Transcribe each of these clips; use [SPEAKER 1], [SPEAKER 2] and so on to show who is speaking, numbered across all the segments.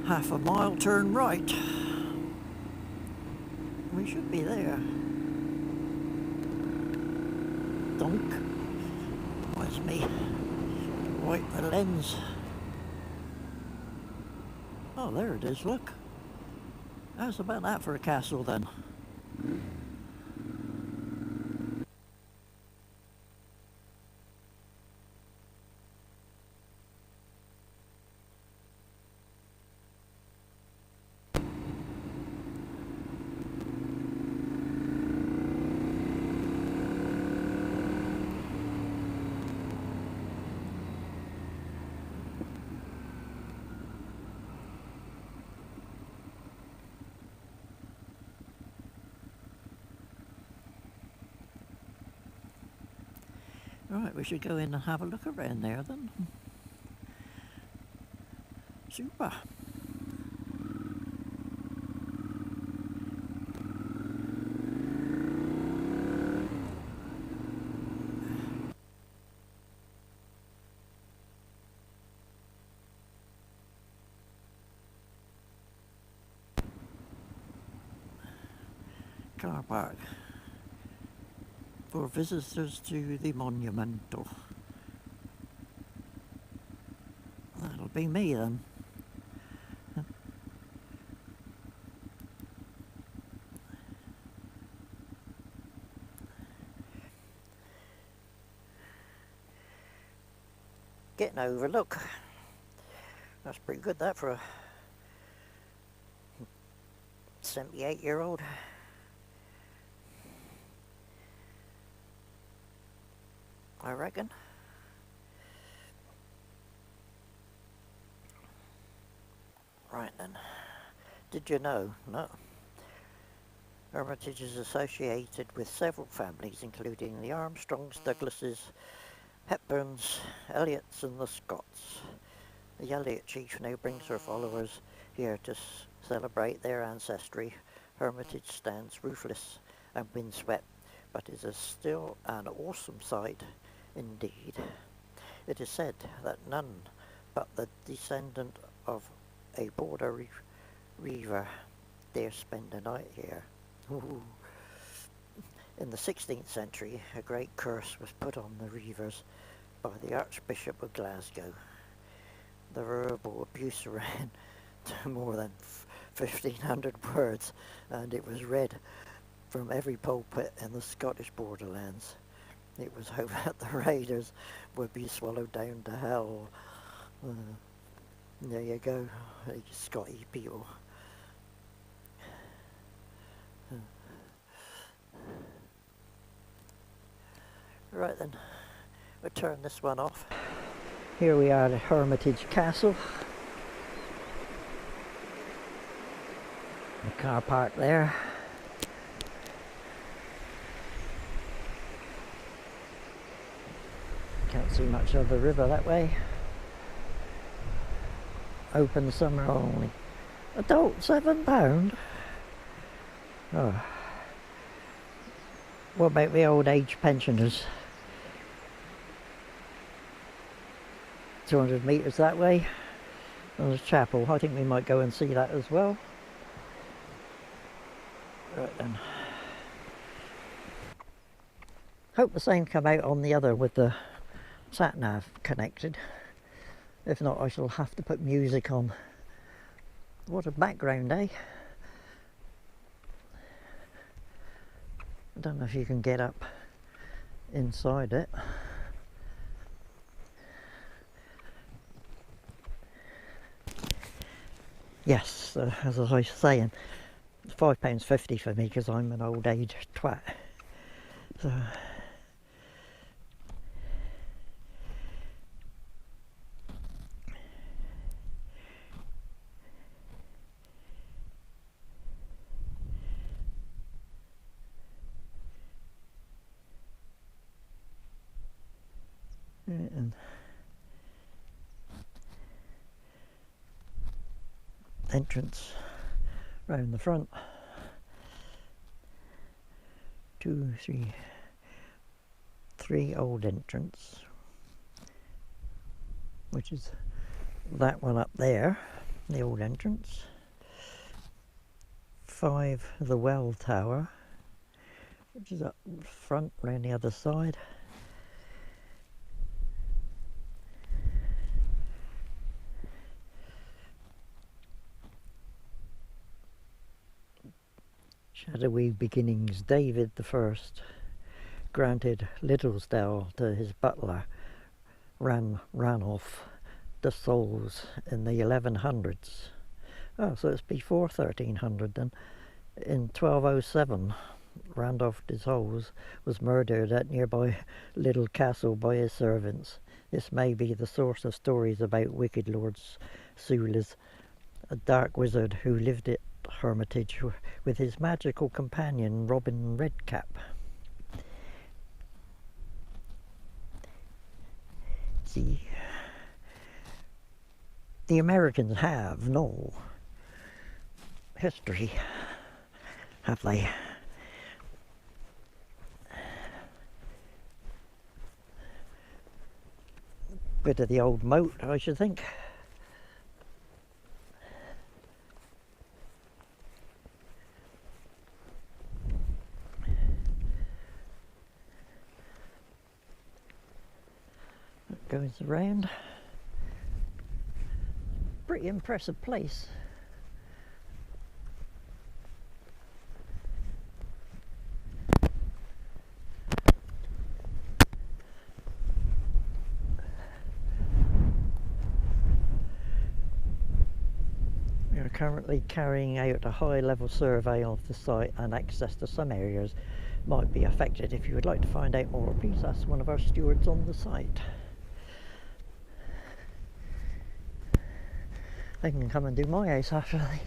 [SPEAKER 1] Half a mile, turn right. We should be there. Dunk. Where's me? Wipe the lens. Oh, there it is, look. How's about that for a castle then? Right, we should go in and have a look around there then. Super. Car park for visitors to the monumental. That'll be me then. Getting over, look. That's pretty good, that, for a 78-year-old. I reckon. Right then. Did you know? No. Hermitage is associated with several families, including the Armstrongs, Douglases, Hepburns, Elliots and the Scotts. The Elliot chief now brings her followers here to celebrate their ancestry. Hermitage stands roofless and windswept, but is still an awesome sight indeed. It is said that none but the descendant of a border reaver dare spend a night here. Ooh. In the 16th century, a great curse was put on the reavers by the Archbishop of Glasgow. The verbal abuse ran to more than 1,500 words, and it was read from every pulpit in the Scottish borderlands. It was hoped that the raiders would be swallowed down to hell. There you go, you Scotty people. Right then, we'll turn this one off. Here we are at Hermitage Castle. The car park there. Can't see much of the river that way. Open summer only. Adult £7. Oh. What about the old age pensioners? 200 metres that way. There's a chapel. I think we might go and see that as well. Right then. Hope the same come out on the other with the Sat Nav connected. If not, I shall have to put music on. What a background, eh? I don't know if you can get up inside it. Yes, as I was saying, it's £5.50 for me because I'm an old age twat. So. And entrance round the front. 2, 3, 3 old entrance, which is that one up there. the old entrance. 5, the Well Tower, which is up front round the other side. Shadowy beginnings. David I granted Liddesdale to his butler Ranulph de Souls in the 1100s. Oh, so it's before 1300 then. In 1207, Randolph de Souls was murdered at nearby Little Castle by his servants. This may be the source of stories about wicked Lord Soulis, a dark wizard who lived at Hermitage with his magical companion Robin Redcap. See, the Americans have no history, have they? Bit of the old moat, I should think. That goes around. Pretty impressive place. We are currently carrying out a high-level survey of the site, and access to some areas might be affected. If you would like to find out more, please ask one of our stewards on the site. They can come and do my house after they...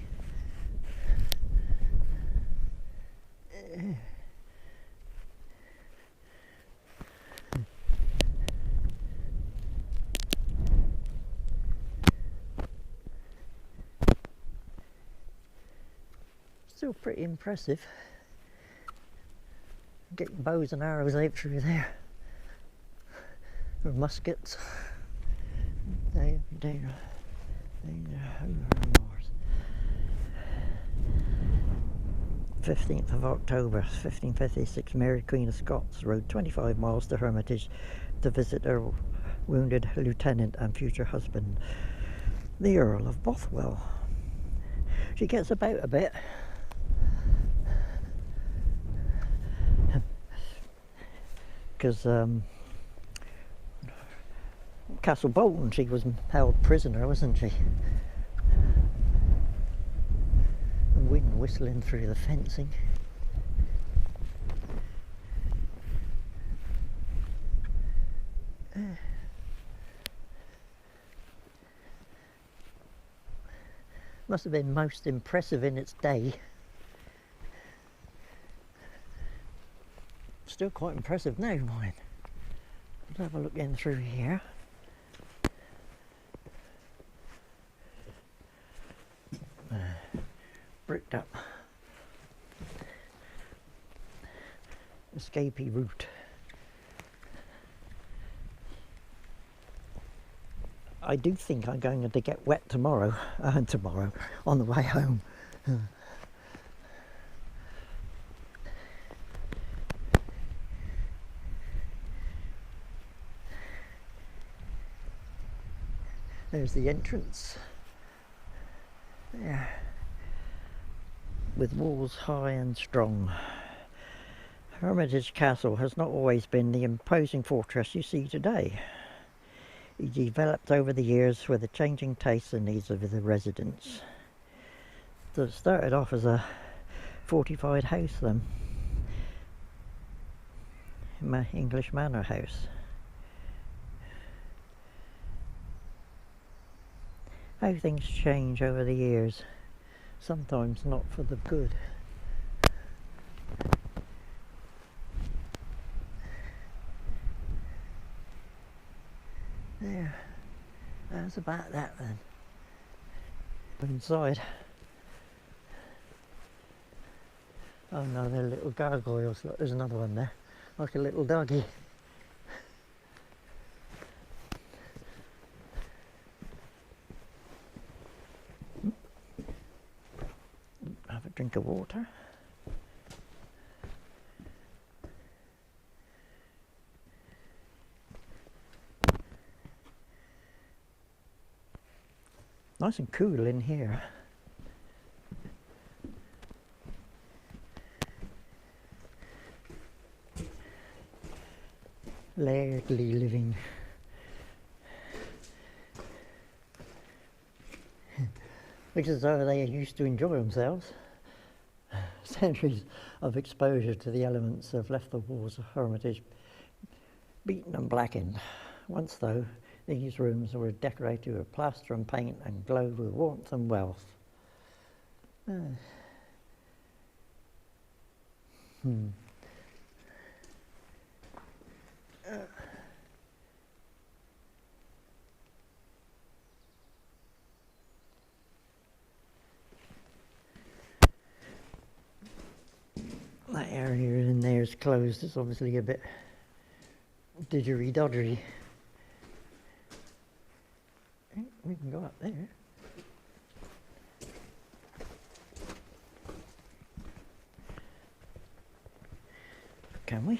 [SPEAKER 1] Still pretty impressive. Getting bows and arrows out through there. Or muskets. There. 15th of October 1556, Mary Queen of Scots rode 25 miles to Hermitage to visit her wounded lieutenant and future husband, the Earl of Bothwell. She gets about a bit. Because Castle Bolton, she was held prisoner, wasn't she? The wind whistling through the fencing. Must have been most impressive in its day. Still quite impressive now, mine. Let's have a look in through here. Bricked up escapee route. I do think I'm going to get wet tomorrow on the way home. There's the entrance. There. With walls high and strong. Hermitage Castle has not always been the imposing fortress you see today. It developed over the years with the changing tastes and needs of the residents. So it started off as a fortified house then. English manor house. How things change over the years. Sometimes not for the good. There, that's about that then. Inside. Oh no, they're little gargoyles. Look, there's another one there, like a little doggy. drink of water. Nice and cool in here. Lairdly living. Looks as though they used to enjoy themselves. Centuries of exposure to the elements have left the walls of Hermitage beaten and blackened. Once though, these rooms were decorated with plaster and paint and glowed with warmth and wealth. That area in there is closed. It's obviously a bit didgery-dodgery. We can go up there. Can we?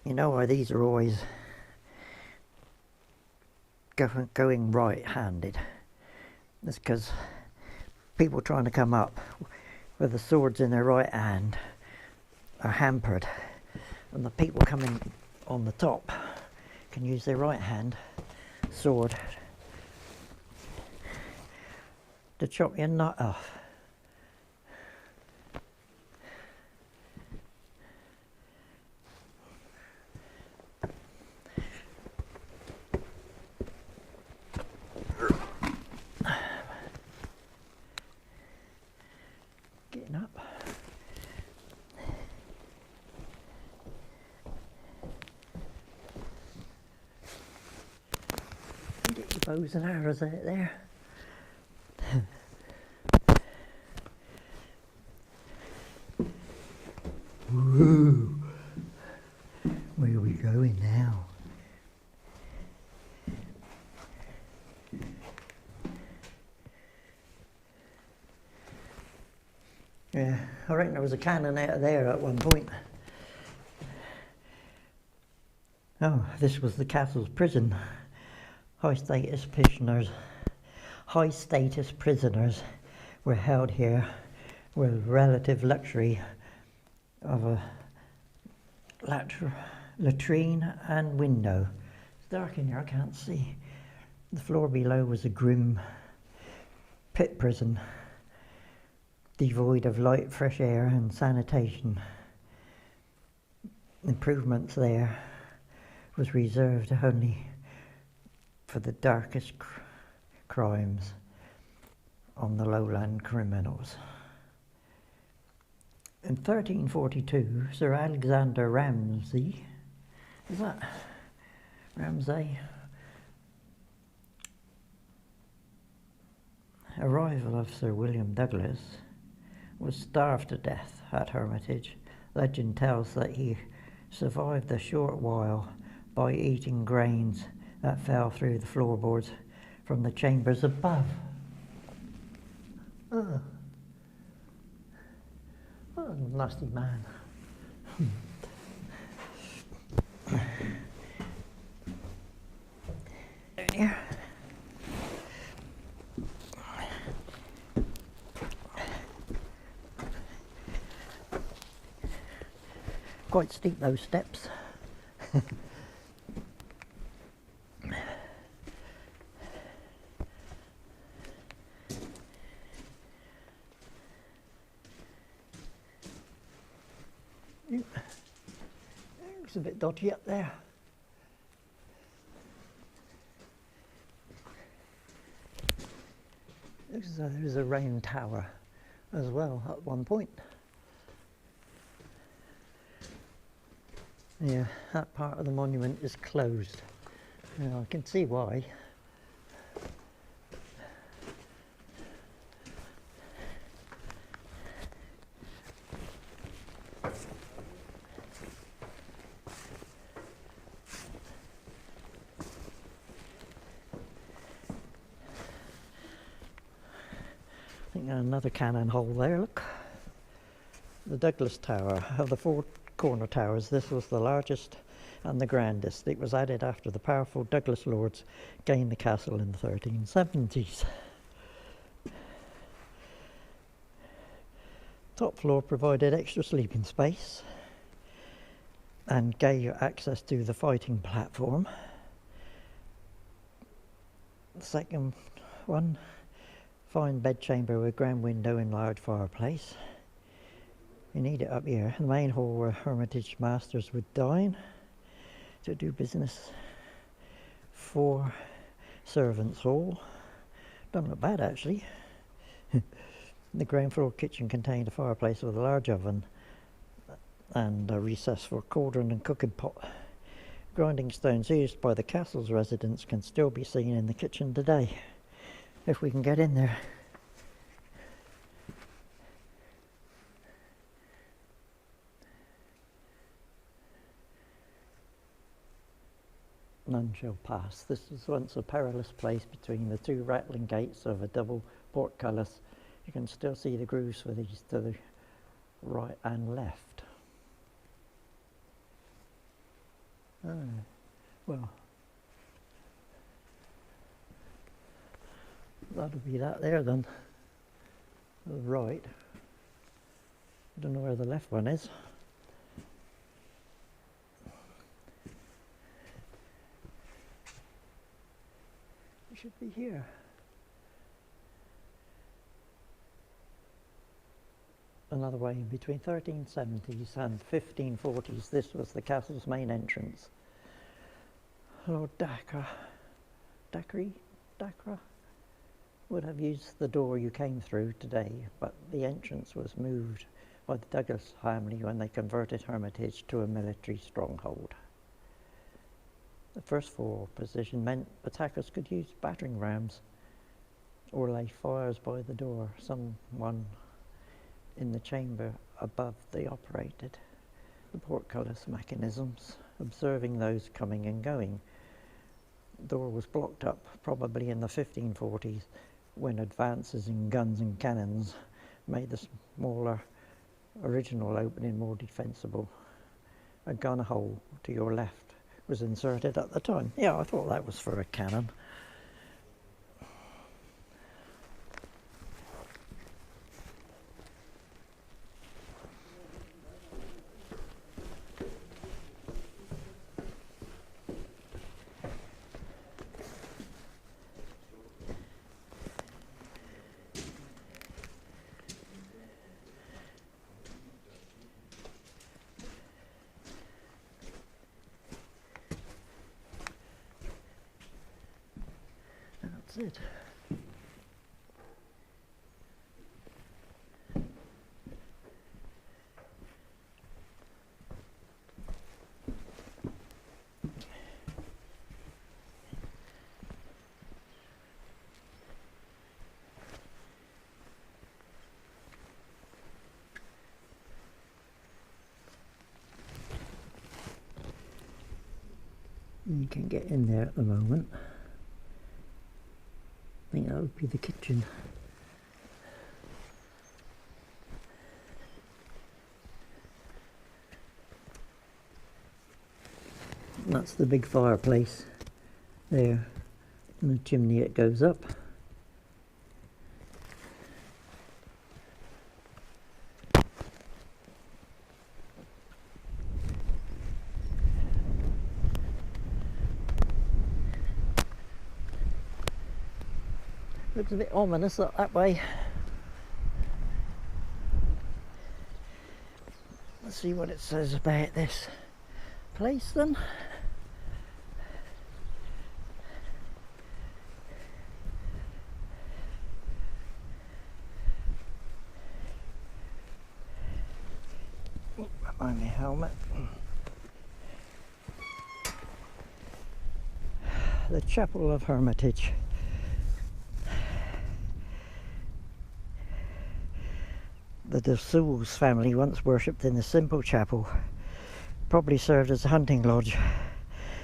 [SPEAKER 1] You know why these are always going right-handed? That's because people trying to come up with the swords in their right hand are hampered, and the people coming on the top can use their right hand sword to chop your nut off. Getting up. Get your bows and arrows out there. Woo! Where are we going now? Yeah, I reckon there was a cannon out of there at one point. Oh, this was the castle's prison. High status prisoners were held here with relative luxury of a latrine and window. It's dark in here, I can't see. The floor below was a grim pit prison, devoid of light, fresh air and sanitation. Improvements there was reserved only for the darkest crimes on the lowland criminals. In 1342, Sir Alexander Ramsay, is that Ramsay? Arrival of Sir William Douglas was starved to death at Hermitage. Legend tells that he survived a short while by eating grains that fell through the floorboards from the chambers above. Oh, what a nasty man. Yeah. Quite steep, those steps. Looks a bit dodgy up there. Looks as though there's a rain tower as well at one point. Yeah, that part of the monument is closed. Now, I can see why. I think another cannon hole there, look. The Douglas Tower. Of the four corner towers, this was the largest and the grandest. It was added after the powerful Douglas lords gained the castle in the 1370s. Top floor provided extra sleeping space and gave access to the fighting platform. The second one, fine bedchamber with grand window and large fireplace. You need it up here. The main hall where Hermitage masters would dine to do business. 4 servants' hall. Don't look bad actually. The ground floor kitchen contained a fireplace with a large oven and a recess for cauldron and cooking pot. Grinding stones used by the castle's residents can still be seen in the kitchen today, if we can get in there. None shall pass. This was once a perilous place between the 2 rattling gates of a double portcullis. You can still see the grooves for these to the right and left. Well, that'll be that there then. The right. I don't know where the left one is. It should be here. Another way, between 1370s and 1540s, this was the castle's main entrance. Lord Dacre would have used the door you came through today, but the entrance was moved by the Douglas family when they converted Hermitage to a military stronghold. The first floor position meant attackers could use battering rams or lay fires by the door. Someone in the chamber above they operated the portcullis mechanisms, observing those coming and going. The door was blocked up, probably in the 1540s, when advances in guns and cannons made the smaller original opening more defensible. A gun hole to your left was inserted at the time. Yeah, I thought that was for a cannon. That's it. You can get in there at the moment. I think that would be the kitchen. And that's the big fireplace there, and the chimney it goes up. Looks a bit ominous up that way. Let's see what it says about this place then. Behind my helmet. The Chapel of Hermitage. The de Soules family once worshipped in the simple chapel, probably served as a hunting lodge,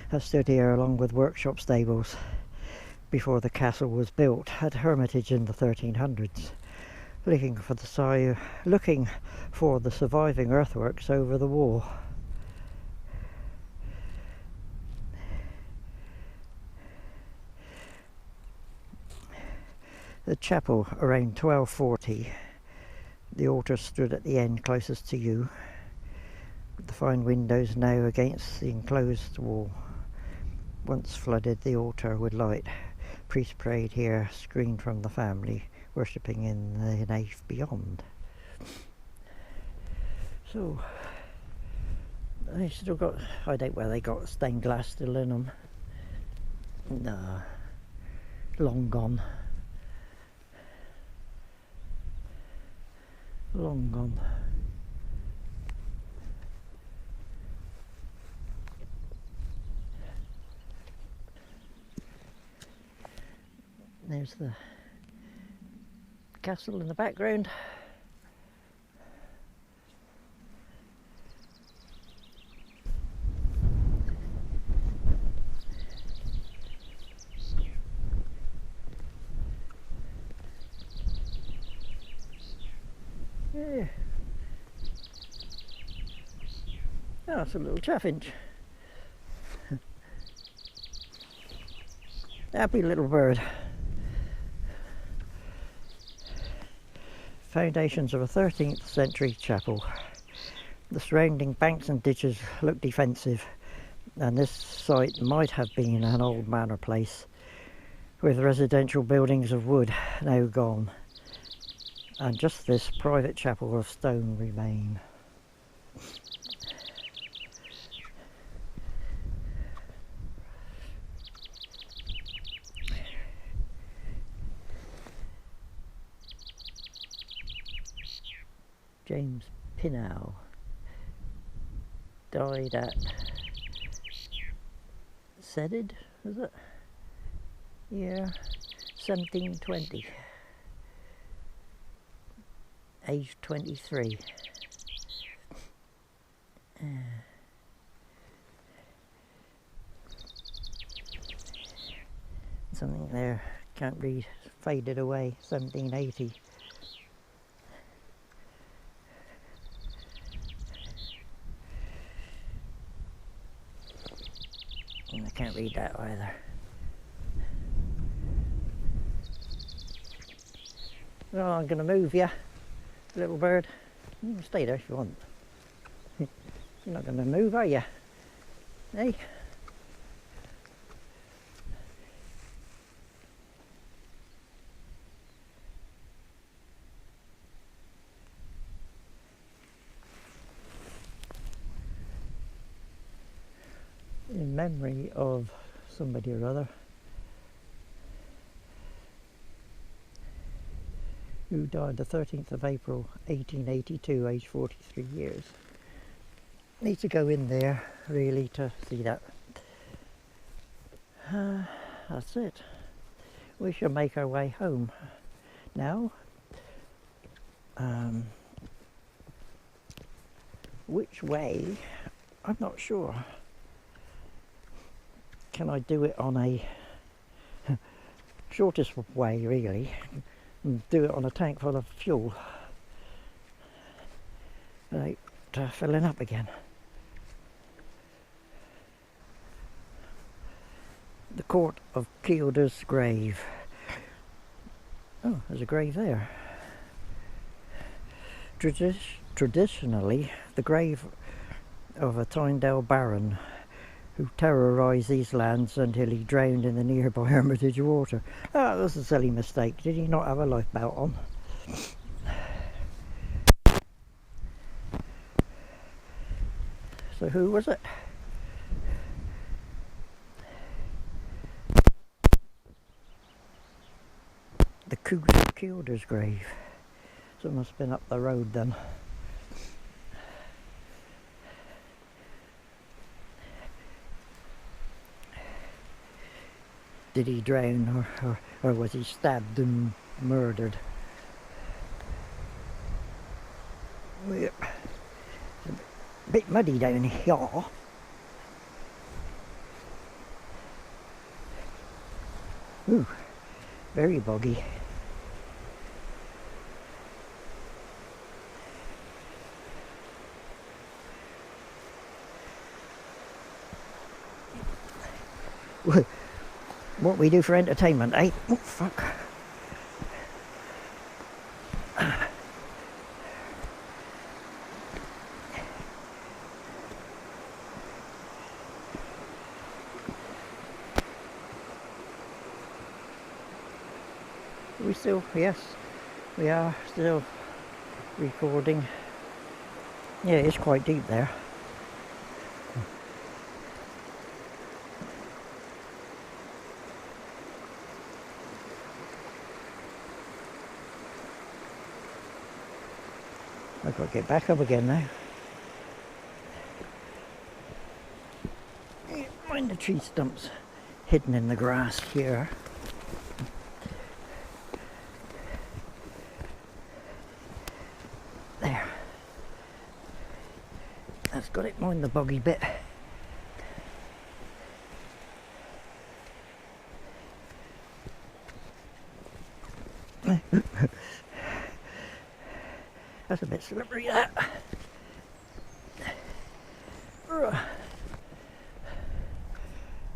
[SPEAKER 1] has stood here along with workshop stables before the castle was built at Hermitage in the 1300s. looking for the surviving earthworks over the wall. The chapel around 1240. The altar stood at the end closest to you. The fine windows now against the enclosed wall. Once flooded, the altar with light. Priest prayed here, screened from the family, worshipping in the nave beyond. So, they still got, I doubt where they got stained glass still in them. No, long gone. Long gone. There's the castle in the background. Yeah. Oh, it's a little chaffinch. Happy little bird. Foundations of a 13th century chapel. The surrounding banks and ditches look defensive, and this site might have been an old manor place with residential buildings of wood now gone, and just this private chapel of stone remain. James Pinnow died at Sedid, is it? Yeah, 1720. Age 23. Something there, can't read, faded away, 1780. And I can't read that either. Oh, I'm going to move you, little bird. You can stay there if you want. You're not going to move, are you? Hey? In memory of somebody or other who died the 13th of April 1882, aged 43 years. Need to go in there really to see that. That's it. We shall make our way home now. Which way? I'm not sure. Can I do it on a shortest way really, and do it on a tank full of fuel without filling up again? The court of Kilda's grave. Oh, there's a grave there. Traditionally, the grave of a Tyndale baron who terrorised these lands until he drowned in the nearby Hermitage water. Oh, that's a silly mistake. Did he not have a lifebelt on? So who was it? The Kilda's grave. So it must have been up the road then. Did he drown or was he stabbed and murdered? It's a bit muddy down here. Ooh, very boggy. what we do for entertainment, eh? Oh, fuck. We still, yes, we are still recording. Yeah, it's quite deep there. I've got to get back up again now. Mind the tree stumps hidden in the grass here. There. That's got it, mind the boggy bit. That's a bit slippery, that.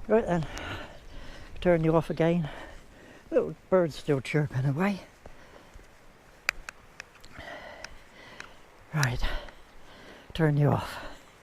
[SPEAKER 1] Right then, turn you off again. Little bird's still chirping away. Right, turn you off.